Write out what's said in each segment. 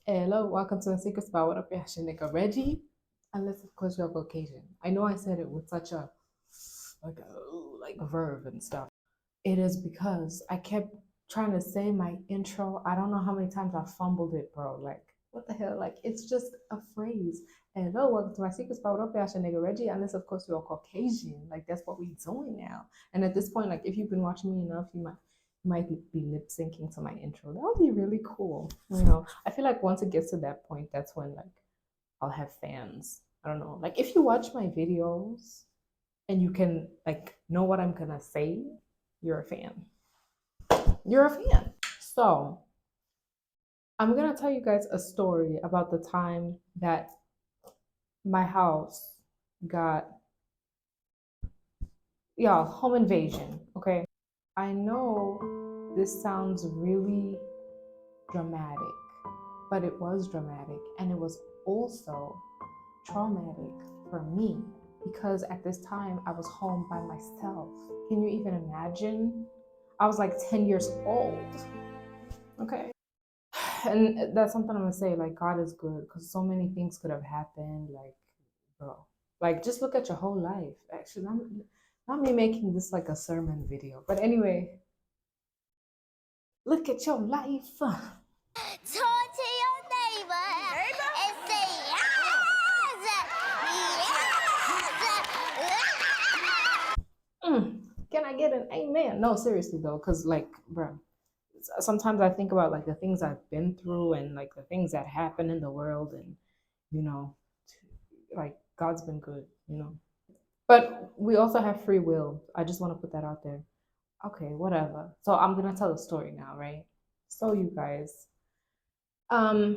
Hello, welcome to the Secret Spot. What up, your nigga Reggie? Unless of course you're Caucasian. I know I said it with such a like verb and stuff. It is because I kept trying to say my intro. I don't know how many times I fumbled it, bro. Like, what the hell? Like, it's just a phrase. Hello, welcome to my Secret Spot. What up, your nigga Reggie? Unless of course you're Caucasian. Like, that's what we doing now. And at this point, like, if you've been watching me enough, you might be lip syncing to my intro. That would be really cool. I feel like once it gets to that point, that's when like I'll have fans. I don't know. Like if you watch my videos and you can like know what I'm gonna say, you're a fan. You're a fan. So I'm gonna tell you guys a story about the time that my house got home invasion. Okay. I know this sounds really dramatic, but it was dramatic and it was also traumatic for me because at this time I was home by myself. Can you even imagine? I was like 10 years old. Okay. And that's something I'm gonna say. Like, God is good because so many things could have happened. Like, bro, like, just look at your whole life. Actually, not me making this like a sermon video, but anyway, look at your life. Talk to your neighbor and say yes. Can I get an amen? No, seriously though, because like, bro, sometimes I think about like the things I've been through and like the things that happen in the world, and you know, like God's been good. But we also have free will. I just want to put that out there. Okay, whatever. So I'm gonna tell a story now, right? So you guys, um,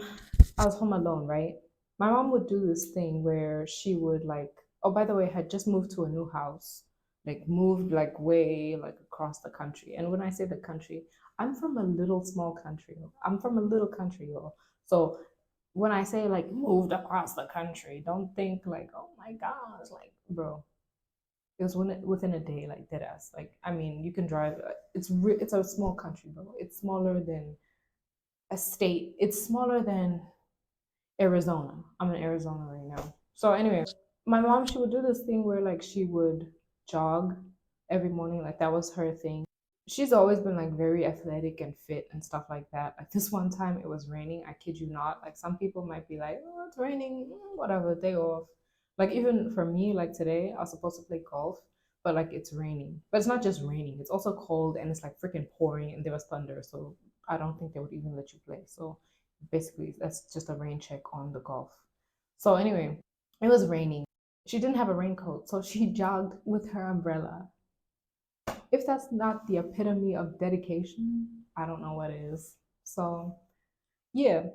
I was home alone, right? My mom would do this thing where she would like, oh, by the way, had just moved to a new house, like moved like way like across the country. And when I say the country, I'm from a little small country. I'm from a little country, y'all. So when I say like moved across the country, don't think like, oh my gosh, like bro, it was within a day, like dead ass. Like I mean, you can drive. It's a small country, bro. It's smaller than a state. It's smaller than Arizona. I'm in Arizona right now. So anyway, my mom, she would do this thing where like she would jog every morning. Like that was her thing. She's always been like very athletic and fit and stuff like that. Like this one time it was raining. I kid you not. Like some people might be like, oh, it's raining, whatever, day off. Like even for me, like today, I was supposed to play golf, but like it's raining. But it's not just raining, it's also cold and it's like freaking pouring and there was thunder. So I don't think they would even let you play. So basically that's just a rain check on the golf. So anyway, it was raining. She didn't have a raincoat, so she jogged with her umbrella. If that's not the epitome of dedication, I don't know what is. So yeah.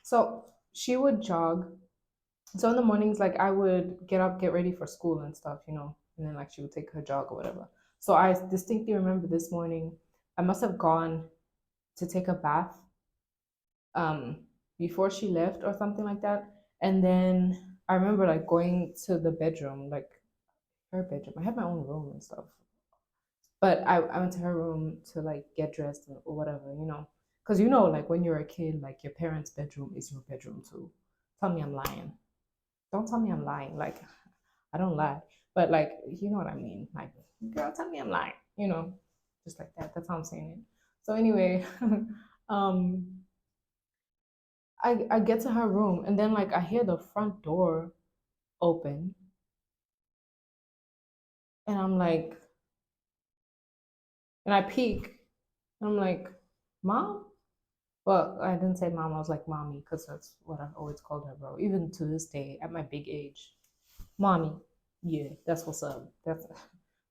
So she would jog. So in the mornings, like I would get up, get ready for school and stuff, and then like she would take her jog or whatever. So I distinctly remember this morning, I must have gone to take a bath um before she left or something like that. And then I remember like going to the bedroom, like her bedroom. I had my own room and stuff. But I went to her room to like get dressed or whatever. Because like when you're a kid, like your parents' bedroom is your bedroom too. Tell me I'm lying. Don't tell me I'm lying. Like I don't lie. But like you know what I mean. Like, girl, tell me I'm lying. Just like that. That's how I'm saying it. So anyway, um I get to her room and then like I hear the front door open and I'm like and I peek and I'm like, Mom? Well, I didn't say mom, I was like mommy, because that's what I've always called her, bro. Even to this day, at my big age. Mommy. Yeah, that's what's up. That's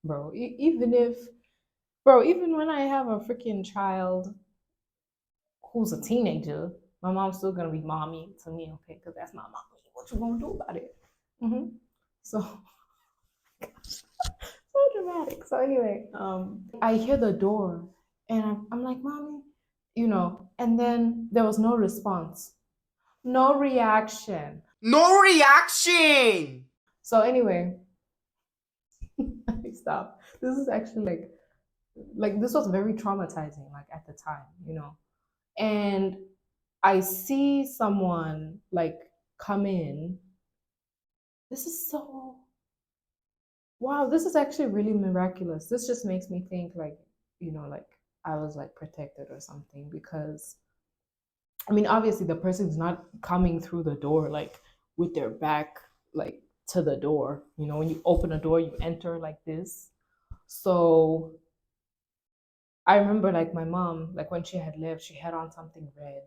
bro. Even when I have a freaking child who's a teenager, my mom's still gonna be mommy to me, okay? Because that's my mommy. What you gonna do about it? So so dramatic. So anyway, I hear the door and I'm like, mommy, and then there was no response, no reaction. No reaction! So anyway, stop. This is actually like this was very traumatizing, like at the time. And I see someone like come in. This is so wow, this is actually really miraculous. This just makes me think like, like I was like protected or something because I mean, obviously the person's not coming through the door like with their back like to the door. When you open a door, you enter like this. So I remember like my mom, like when she had left, she had on something red.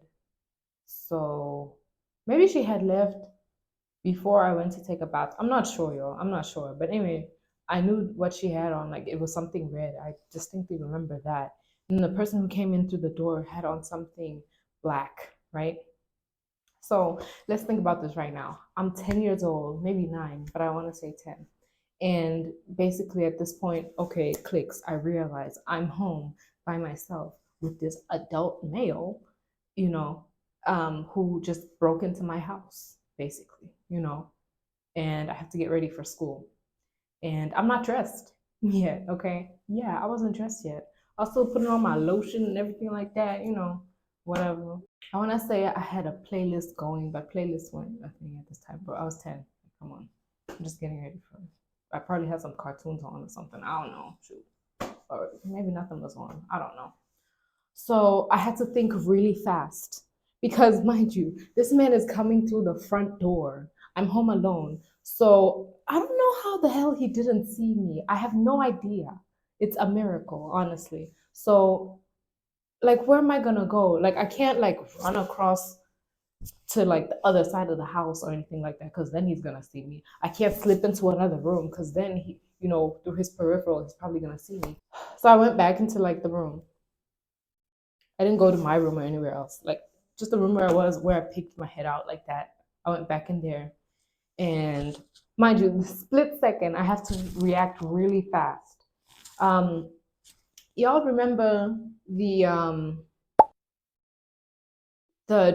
So maybe she had left before I went to take a bath. I'm not sure, y'all. I'm not sure. But anyway, I knew what she had on. Like it was something red. I distinctly remember that. And the person who came in through the door had on something black, right? So let's think about this right now. I'm 10 years old, maybe 9, but I want to say 10. And basically at this point, okay, it clicks. I realize I'm home by myself with this adult male, you know, who just broke into my house, basically, and I have to get ready for school. And I'm not dressed yet, okay? Yeah, I wasn't dressed yet. I was still putting on my lotion and everything like that, whatever. I want to say I had a playlist going, but playlist weren't a thing at this time, but I was 10. Come on. I'm just getting ready for it. I probably had some cartoons on or something. I don't know. Shoot. Or maybe nothing was on. I don't know. So I had to think really fast because, mind you, this man is coming through the front door. I'm home alone. So I don't know how the hell he didn't see me. I have no idea. It's a miracle, honestly. So, like, where am I gonna go? Like, I can't, like, run across to, like, the other side of the house or anything like that because then he's gonna see me. I can't slip into another room because then he, through his peripheral, he's probably gonna see me. So I went back into, like, the room. I didn't go to my room or anywhere else. Like just the room where I was, where I peeked my head out like that. I went back in there, and mind you, the split second, I have to react really fast. Um, y'all remember the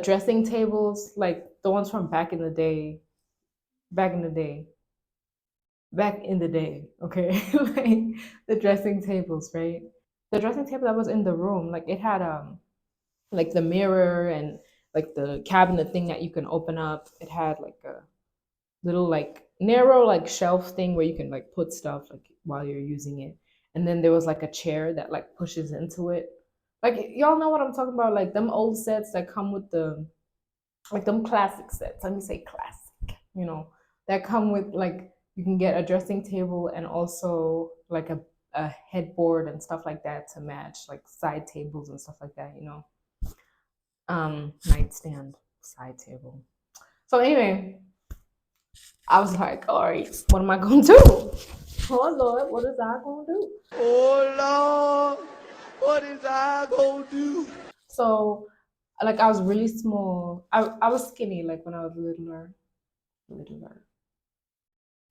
dressing tables, like the ones from back in the day, back in the day, back in the day. Okay, like the dressing tables, right? The dressing table that was in the room, like it had like the mirror and like the cabinet thing that you can open up. It had like a little like narrow like shelf thing where you can like put stuff like while you're using it. And then there was like a chair that like pushes into it. Like y'all know what I'm talking about, like them old sets that come with the like them classic sets. Let me say classic, that come with like you can get a dressing table and also like a headboard and stuff like that to match like side tables and stuff like that, nightstand, side table. So anyway, I was like, all right, what am I gonna do? Oh Lord, what is I gonna do? Oh Lord, what is I gonna do? So like I was really small. I was skinny like when I was littler. Littler.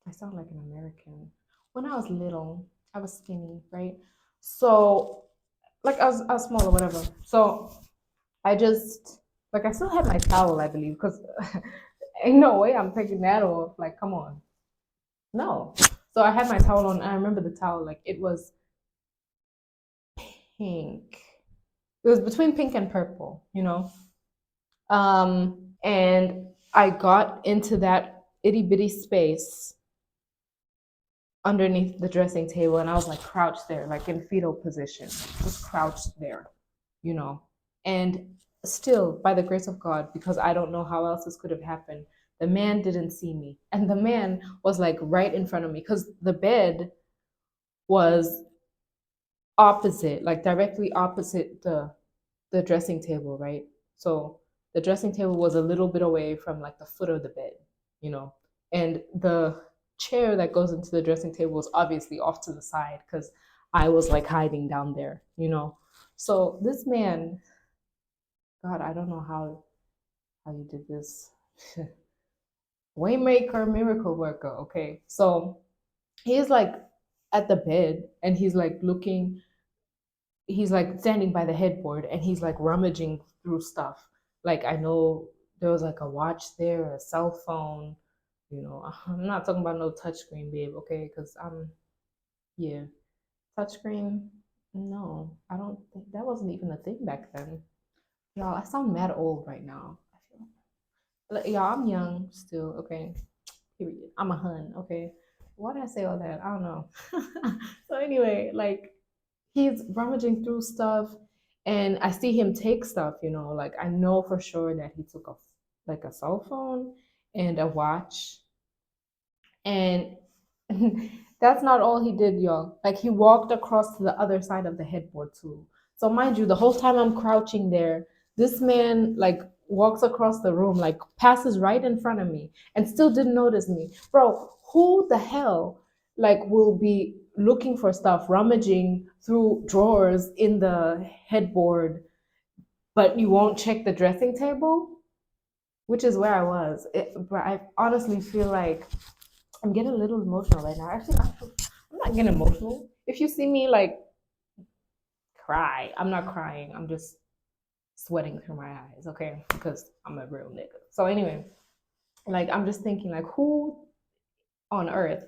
I sound like an American. When I was little, I was skinny, right? So like I was small or whatever. So I just like I still had my towel, I believe, because ain't no way I'm taking that off. Like, come on. No. So I had my towel on. I remember the towel, like it was pink. It was between pink and purple. And I got into that itty bitty space underneath the dressing table and I was like crouched there, like in fetal position, just crouched there, you know. And still, by the grace of God, because I don't know how else this could have happened, the man didn't see me. And the man was like right in front of me because the bed was opposite, like directly opposite the dressing table, right? So the dressing table was a little bit away from like the foot of the bed, you know, and the chair that goes into the dressing table was obviously off to the side because I was like hiding down there. So this man, God, I don't know how you did this. Waymaker, miracle worker. Okay, so he's like at the bed and he's like looking, he's like standing by the headboard and he's like rummaging through stuff. Like I know there was like a watch there, a cell phone. I'm not talking about no touchscreen, babe. Okay, because yeah, touchscreen. No, I don't think that wasn't even a thing back then. Y'all, I sound mad old right now. I feel like, y'all, I'm young still, okay? Period. I'm a hun, okay? Why did I say all that? I don't know. So anyway, like he's rummaging through stuff and I see him take stuff, like I know for sure that he took a cell phone and a watch. And that's not all he did, y'all. Like he walked across to the other side of the headboard too. So mind you, the whole time I'm crouching there, this man like walks across the room, like passes right in front of me and still didn't notice me. Bro, who the hell like will be looking for stuff, rummaging through drawers in the headboard, but you won't check the dressing table? Which is where I was. But I honestly feel like I'm getting a little emotional right now. Actually, I'm not getting emotional. If you see me like cry, I'm not crying. I'm just sweating through my eyes, okay? Because I'm a real nigga. So anyway, like I'm just thinking like who on earth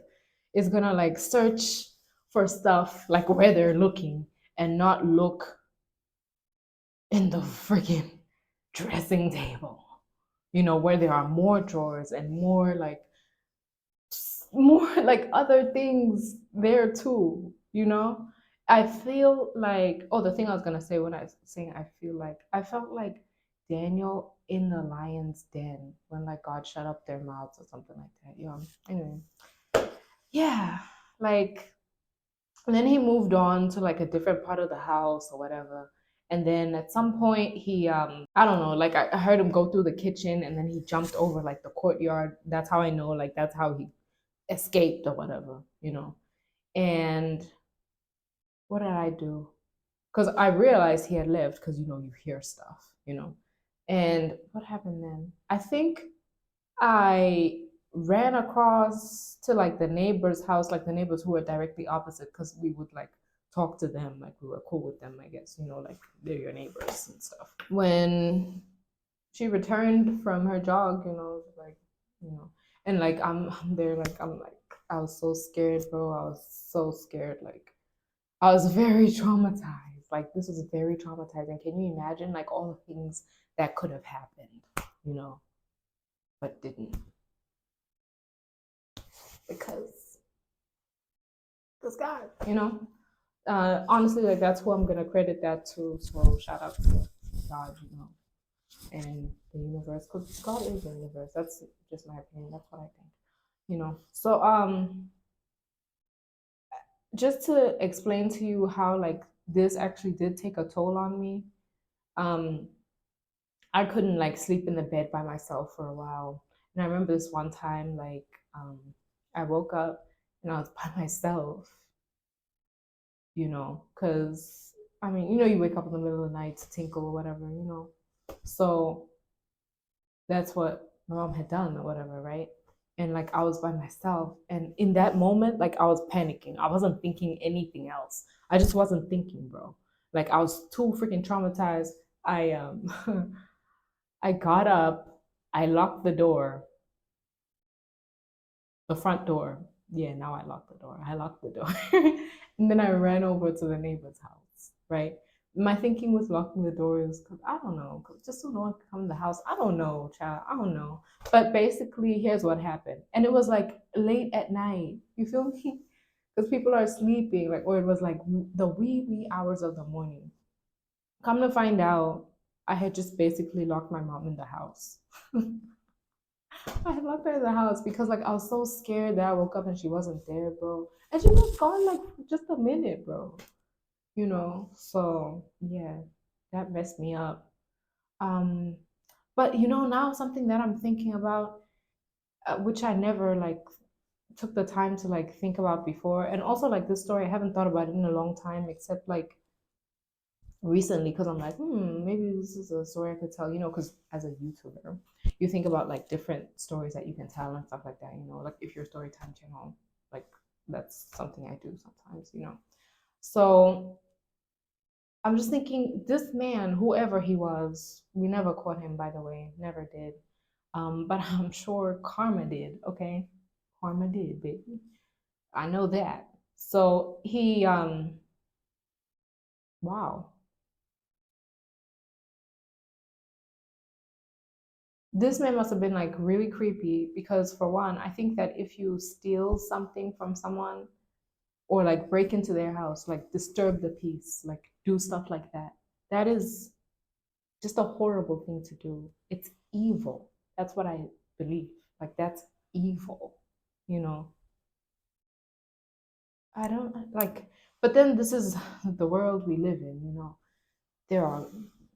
is gonna like search for stuff like where they're looking and not look in the freaking dressing table, where there are more drawers and more like other things there too, I feel like, oh, the thing I was gonna say when I was saying I feel like, I felt like Daniel in the lion's den when like God shut up their mouths or something like that. Anyway, yeah, like, and then he moved on to like a different part of the house or whatever. And then at some point he I don't know, like I heard him go through the kitchen and then he jumped over like the courtyard. That's how I know, like that's how he escaped or whatever. And what did I do? Because I realized he had left because you hear stuff. And what happened then? I think I ran across to like the neighbor's house, like the neighbors who were directly opposite, because we would like talk to them, like we were cool with them, I guess, like they're your neighbors and stuff. When she returned from her jog, like, you know, and like I'm there, like I'm like I was so scared, bro. I was so scared, like I was very traumatized. Like this was very traumatizing. Can you imagine like all the things that could have happened, you know, but didn't because this God. Honestly, like that's who I'm gonna credit that to. So shout out to God, and the universe, because God is the universe. That's just my opinion. That's what I think. So just to explain to you how like this actually did take a toll on me. Um, I couldn't like sleep in the bed by myself for a while, and I remember this one time like I woke up and I was by myself. Because I mean, you wake up in the middle of the night to tinkle or whatever. So that's what my mom had done or whatever, right? And like I was by myself, and in that moment, like I was panicking. I wasn't thinking anything else. I just wasn't thinking, bro. Like I was too freaking traumatized. I I got up, I locked the door, the front door. Yeah, now I locked the door. I locked the door. And then I ran over to the neighbor's house, right? My thinking with locking the door is because I don't know, just so no one can come in the house. I don't know, child. I don't know. But basically, here's what happened. And it was like late at night. You feel me? Because people are sleeping, like, or it was like the wee hours of the morning. Come to find out, I had just basically locked my mom in the house. I had locked her in the house because like I was so scared that I woke up and she wasn't there, bro. And she was gone like for just a minute, bro. So yeah, that messed me up. Um, but now something that I'm thinking about, which I never like took the time to like think about before, and also like this story, I haven't thought about it in a long time, except like recently, because I'm like, maybe this is a story I could tell, because as a YouTuber, you think about like different stories that you can tell and stuff like that, like if your Storytime channel, like that's something I do sometimes. So I'm just thinking, this man, whoever he was, we never caught him, by the way, never did. But I'm sure karma did, okay? Karma did, baby. I know that. So he, wow. This man must have been like really creepy because, for one, I think that if you steal something from someone or like break into their house, like disturb the peace, like do stuff like that, that is just a horrible thing to do. It's evil. That's what I believe. Like, that's evil, you know. I don't like, but then this is the world we live in, you know. There are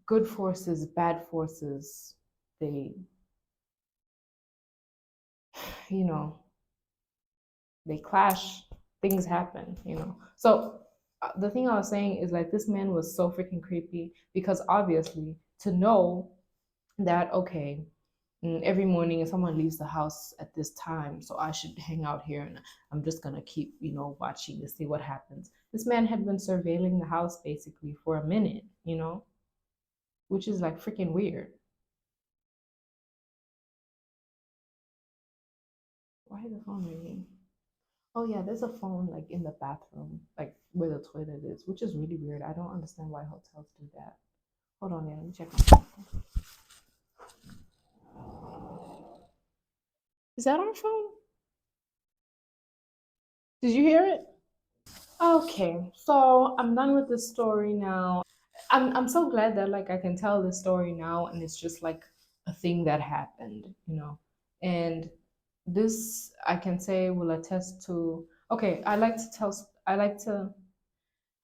good forces, bad forces. They, you know, they clash, things happen, you know. So the thing I was saying is like this man was so freaking creepy because obviously to know that, okay, every morning someone leaves the house at this time, so I should hang out here and I'm just gonna keep, you know, watching to see what happens. This man had been surveilling the house basically for a minute, you know, which is like freaking weird. Why is the phone ringing? Oh yeah, there's a phone like in the bathroom, like where the toilet is, which is really weird. I don't understand why hotels do that. Hold on, yeah, let me check my phone. Is that our phone? Did you hear it? Okay, so I'm done with this story now. I'm so glad that like I can tell this story now and it's just like a thing that happened, you know. And this I can say will attest to, okay, I like to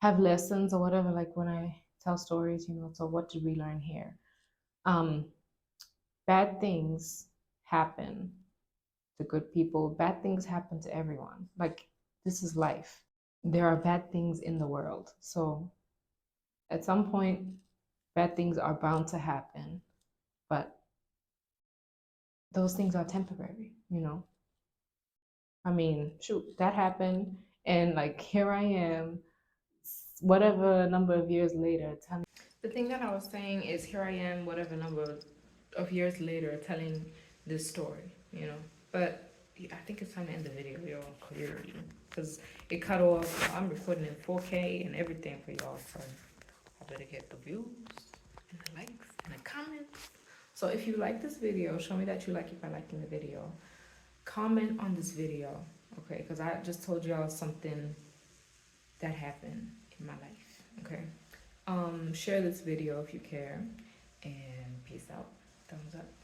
have lessons or whatever, like when I tell stories, you know. So what did we learn here? Um, bad things happen to good people, bad things happen to everyone. Like, this is life. There are bad things in the world. So at some point, bad things are bound to happen, but those things are temporary, you know? I mean, shoot, that happened, and like here I am, whatever number of years later, telling. The thing that I was saying is, here I am, whatever number of years later, telling this story, you know? But I think it's time to end the video, y'all, clearly, because it cut off. I'm recording in 4K and everything for y'all, so I better get the views and the likes and the comments. So if you like this video, show me that you like it by liking the video. Comment on this video, okay? Because I just told y'all something that happened in my life, okay? Share this video if you care, and peace out. Thumbs up.